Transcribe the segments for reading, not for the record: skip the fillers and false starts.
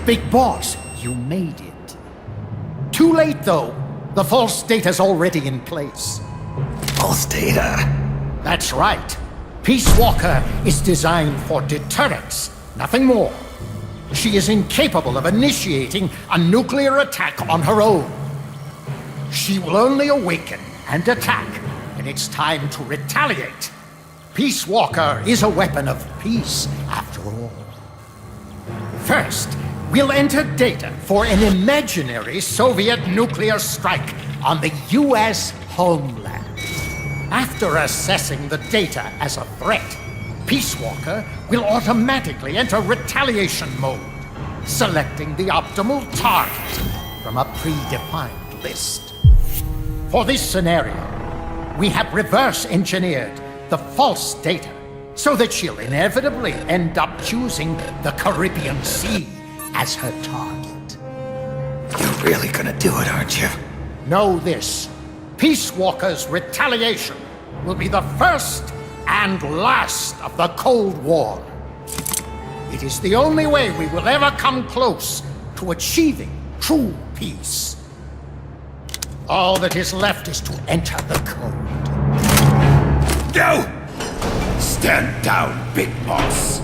Big Boss, you made it. Too late, though. The false data's already in place. False data? That's right. Peace Walker is designed for deterrence, nothing more. She is incapable of initiating a nuclear attack on her own. She will only awaken and attack when it's time to retaliate. Peace Walker is a weapon of peace, after all. First, we'll enter data for an imaginary Soviet nuclear strike on the US homeland. After assessing the data as a threat, Peace Walker will automatically enter retaliation mode, selecting the optimal target from a predefined list. For this scenario, we have reverse engineered the false data so that she'll inevitably end up choosing the Caribbean Sea as her target. You're really gonna do it, aren't you? Know this. Peace Walker's retaliation will be the first and last of the Cold War. It is the only way we will ever come close to achieving true peace. All that is left is to enter the code. Go! Stand down, Big Boss.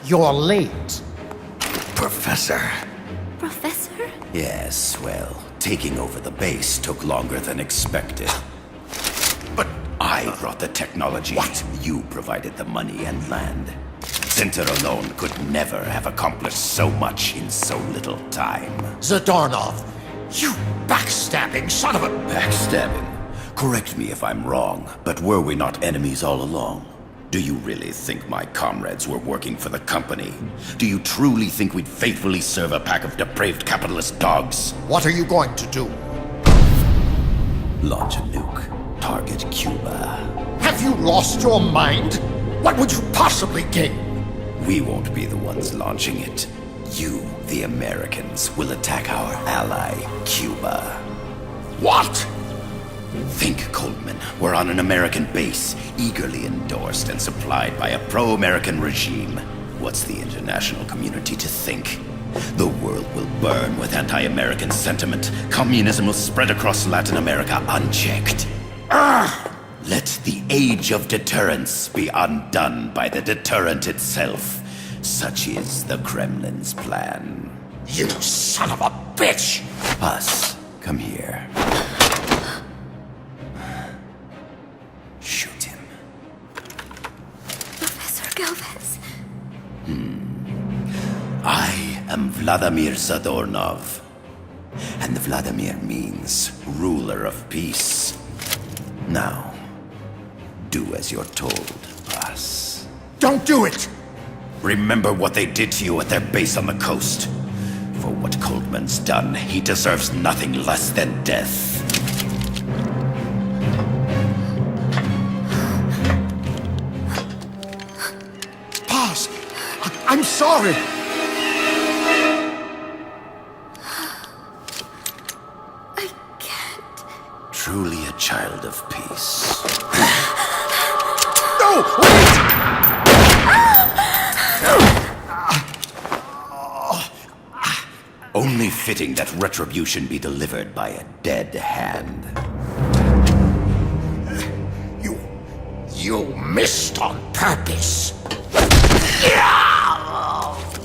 You're late. Professor. Professor? Yes, well, taking over the base took longer than expected. But I brought the technology. What? You provided the money and land. Center alone could never have accomplished so much in so little time. Zadornov, you backstabbing son of a... Backstabbing? Correct me if I'm wrong, but were we not enemies all along? Do you really think my comrades were working for the company? Do you truly think we'd faithfully serve a pack of depraved capitalist dogs? What are you going to do? Launch a nuke. Target Cuba. Have you lost your mind? What would you possibly gain? We won't be the ones launching it. You, the Americans, will attack our ally, Cuba. What? Think, Coldman. We're on an American base, eagerly endorsed and supplied by a pro-American regime. What's the international community to think? The world will burn with anti-American sentiment. Communism will spread across Latin America unchecked. Let the age of deterrence be undone by the deterrent itself. Such is the Kremlin's plan. You son of a bitch! Us, come here. Shoot him. Professor Galvez. I am Vladimir Zadornov. And Vladimir means ruler of peace. Now, do as you're told, boss. Don't do it! Remember what they did to you at their base on the coast. For what Coldman's done, he deserves nothing less than death. Boss, I'm sorry. I can't. Truly a child of peace. No! Wait! Only fitting that retribution be delivered by a dead hand. You missed on purpose.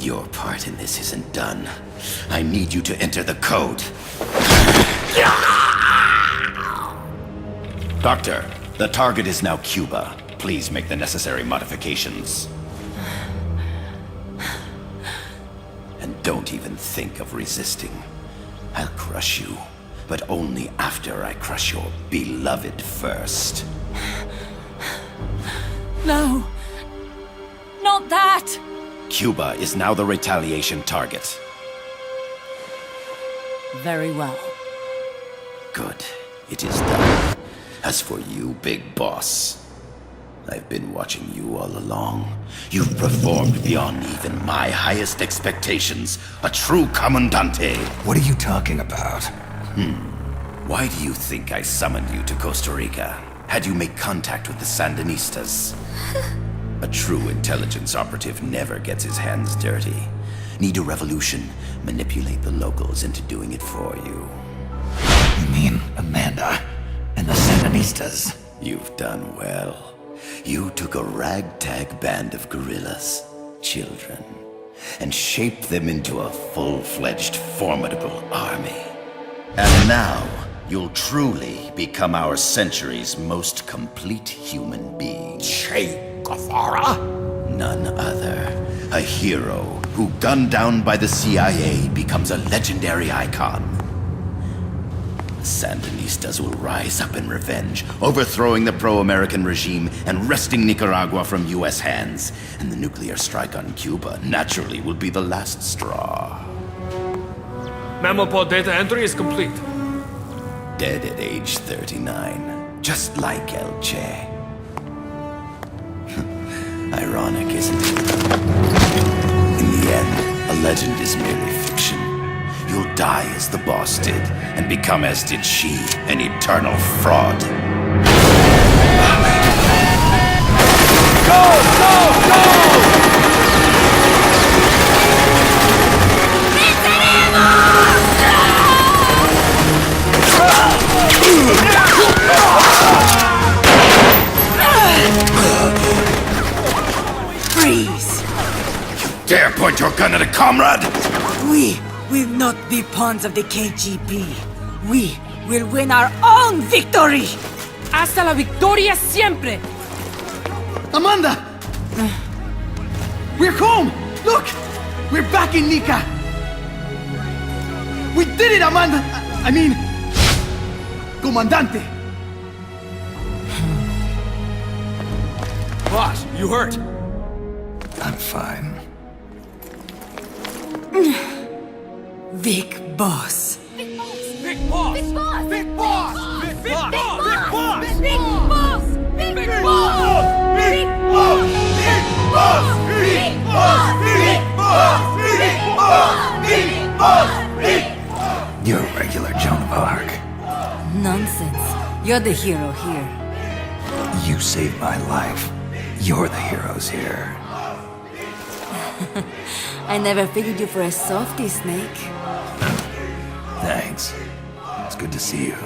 Your part in this isn't done. I need you to enter the code. Doctor, the target is now Cuba. Please make the necessary modifications. And don't even think of resisting. I'll crush you, but only after I crush your beloved first. No. Not that! Cuba is now the retaliation target. Very well. Good. It is done. As for you, Big Boss, I've been watching you all along. You've performed beyond even my highest expectations. A true Commandante. What are you talking about? Why do you think I summoned you to Costa Rica? Had you make contact with the Sandinistas? A true intelligence operative never gets his hands dirty. Need a revolution? Manipulate the locals into doing it for you. You mean Amanda and the Sandinistas? You've done well. You took a ragtag band of guerrillas, children, and shaped them into a full-fledged, formidable army. And now, you'll truly become our century's most complete human being. Che Guevara? None other. A hero who, gunned down by the CIA, becomes a legendary icon. The Sandinistas will rise up in revenge, overthrowing the pro-American regime and wresting Nicaragua from U.S. hands. And the nuclear strike on Cuba naturally will be the last straw. Mammal data entry is complete. Dead at age 39, just like El Che. Ironic, isn't it? In the end, a legend is merely fiction. You'll die as the boss did, and become as did she, an eternal fraud. Freeze! Dare point your gun at a comrade? We will not be pawns of the KGB. We will win our own victory! Hasta la victoria siempre! Amanda! We're home! Look! We're back in Nika! We did it, Amanda! I mean... Comandante! Boss, you hurt? I'm fine. Big boss. Big boss! Big boss! Big boss! Big boss! Big boss! Big boss! Big boss! Big Big boss! boss! Big boss! Big boss! Big boss! Big boss! Big boss! You're a regular Joan of Arc. Nonsense. You're the hero here. You saved my life. You're the heroes here. I never figured you for a softie, Snake. Thanks. It's good to see you.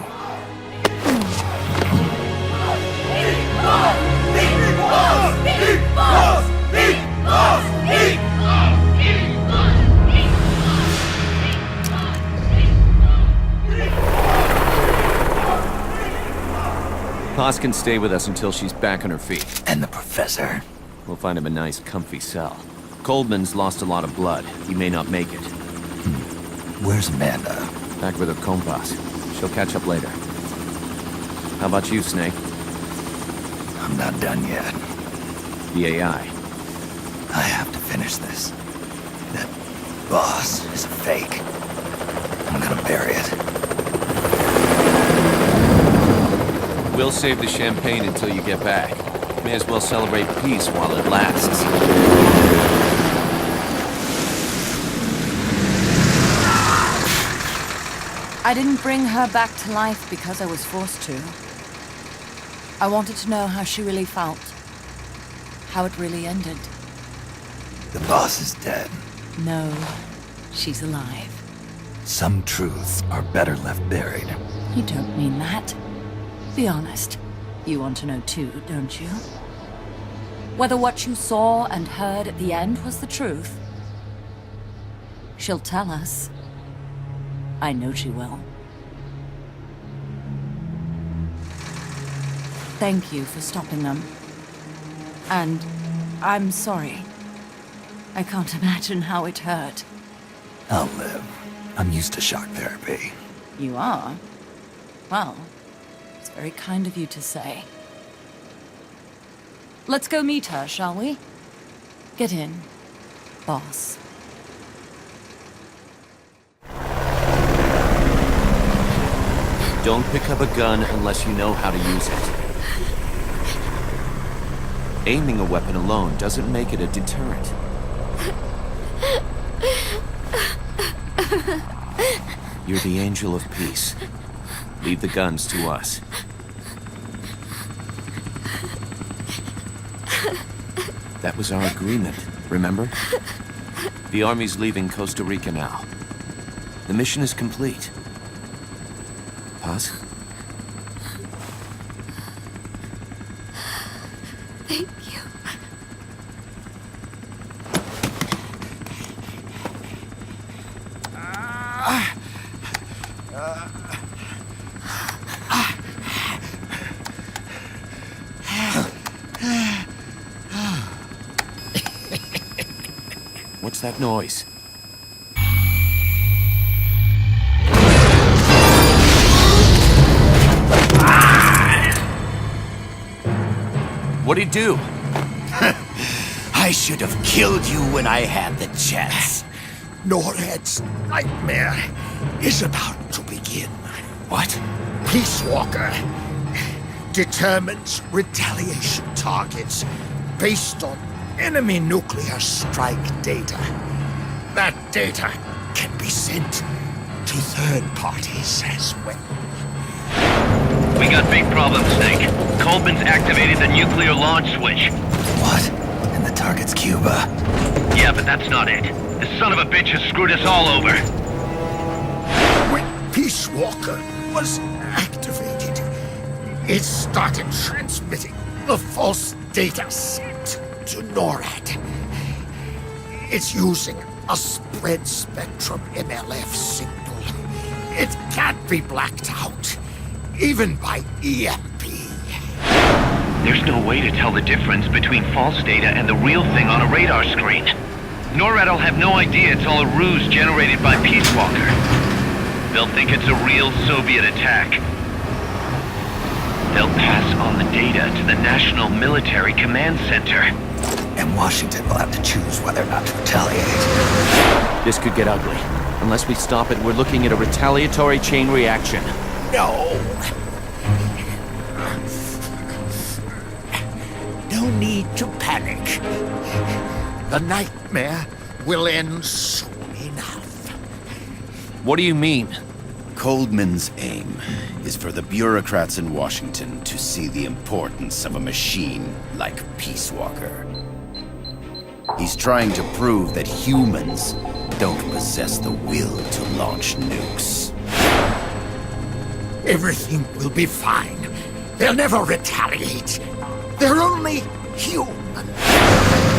Paz can stay with us until she's back on her feet. And the professor? We'll find him a nice, comfy cell. Coldman's lost a lot of blood. He may not make it. Where's Amanda? Back with her compas. She'll catch up later. How about you, Snake? I'm not done yet. The AI. I have to finish this. That boss is a fake. I'm gonna bury it. We'll save the champagne until you get back. May as well celebrate peace while it lasts. I didn't bring her back to life because I was forced to. I wanted to know how she really felt. How it really ended. The boss is dead. No, she's alive. Some truths are better left buried. You don't mean that. Be honest. You want to know too, don't you? Whether what you saw and heard at the end was the truth. She'll tell us. I know she will. Thank you for stopping them. And I'm sorry. I can't imagine how it hurt. I'll live. I'm used to shock therapy. You are? Well, it's very kind of you to say. Let's go meet her, shall we? Get in, boss. Don't pick up a gun unless you know how to use it. Aiming a weapon alone doesn't make it a deterrent. You're the angel of peace. Leave the guns to us. That was our agreement, remember? The army's leaving Costa Rica now. The mission is complete. Paz? Thank you. What's that noise? What'd he do? I should have killed you when I had the chance. NORAD's nightmare is about to begin. What? Peace Walker determines retaliation targets based on enemy nuclear strike data. That data can be sent to third parties as well. We got big problems, Snake. Coleman's activated the nuclear launch switch. What? And the target's Cuba. Yeah, but that's not it. The son of a bitch has screwed us all over. When Peace Walker was activated, it started transmitting the false data set to NORAD. It's using a spread spectrum MLF signal. It can't be blacked out, even by EMP. There's no way to tell the difference between false data and the real thing on a radar screen. NORAD will have no idea it's all a ruse generated by Peace Walker. They'll think it's a real Soviet attack. They'll pass on the data to the National Military Command Center. And Washington will have to choose whether or not to retaliate. This could get ugly. Unless we stop it, we're looking at a retaliatory chain reaction. No. No need to panic. The nightmare will end soon enough. What do you mean? Coldman's aim is for the bureaucrats in Washington to see the importance of a machine like Peace Walker. He's trying to prove that humans don't possess the will to launch nukes. Everything will be fine. They'll never retaliate. They're only human.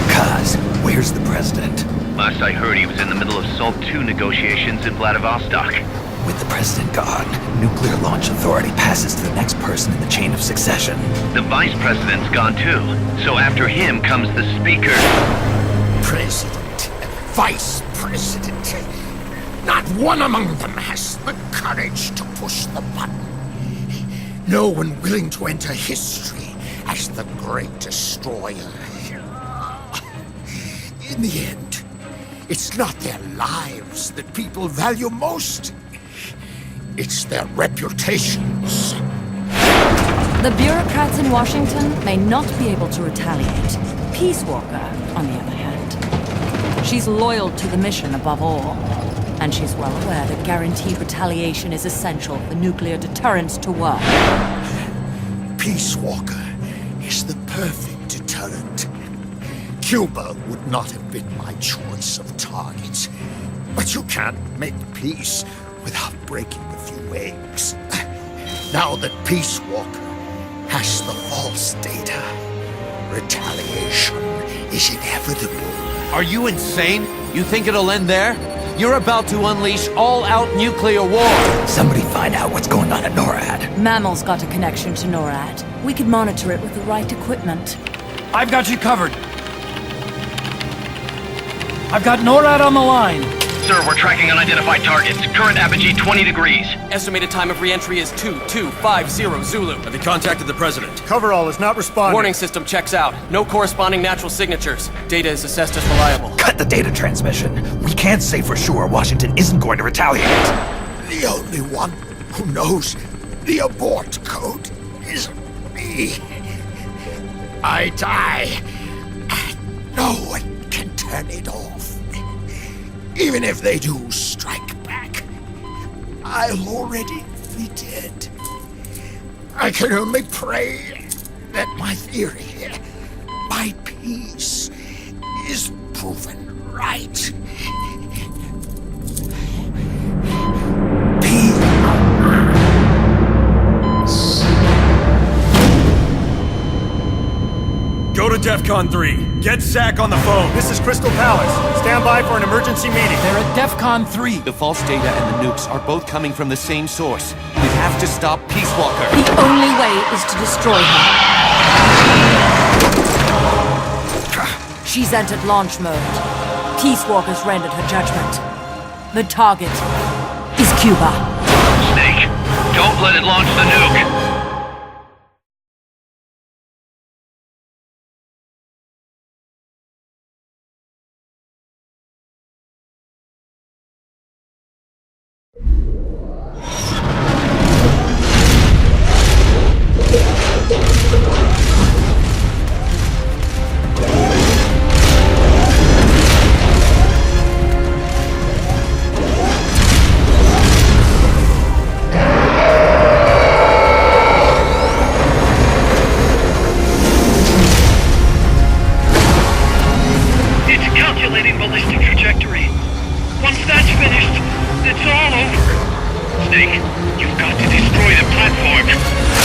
Kaz, where's the president? Last I heard, he was in the middle of SALT II negotiations in Vladivostok. With the president gone, Nuclear Launch Authority passes to the next person in the chain of succession. The vice president's gone too. So after him comes the speaker. President, vice president. Not one among them has the courage to push the button. No one willing to enter history as the great destroyer. In the end, it's not their lives that people value most. It's their reputations. The bureaucrats in Washington may not be able to retaliate. Peace Walker, on the other hand, she's loyal to the mission above all. And she's well aware that guaranteed retaliation is essential for nuclear deterrence to work. Peace Walker is the perfect deterrent. Cuba would not have been my choice of targets. But you can't make peace without breaking a few eggs. Now that Peace Walker has the false data, retaliation is inevitable. Are you insane? You think it'll end there? You're about to unleash all-out nuclear war! Somebody find out what's going on at NORAD. Mammal's got a connection to NORAD. We could monitor it with the right equipment. I've got you covered. I've got NORAD on the line. Sir, we're tracking unidentified targets. Current apogee 20 degrees. Estimated time of re-entry is 2250 Zulu. Have you contacted the president? Coverall is not responding. Warning system checks out. No corresponding natural signatures. Data is assessed as reliable. Cut the data transmission. We can't say for sure Washington isn't going to retaliate. The only one who knows the abort code is me. I die, and no one can turn it off. Even if they do strike back, I'll already be dead. I can only pray that my theory, my peace, is proven right. Go to DEFCON 3. Get Zack on the phone. This is Crystal Palace. Stand by for an emergency meeting. They're at DEFCON 3. The false data and the nukes are both coming from the same source. We have to stop Peace Walker. The only way is to destroy her. She's entered launch mode. Peace Walker's rendered her judgment. The target is Cuba. Snake, don't let it launch the nuke. Calculating ballistic trajectory. Once that's finished, it's all over. Snake, you've got to destroy the platform.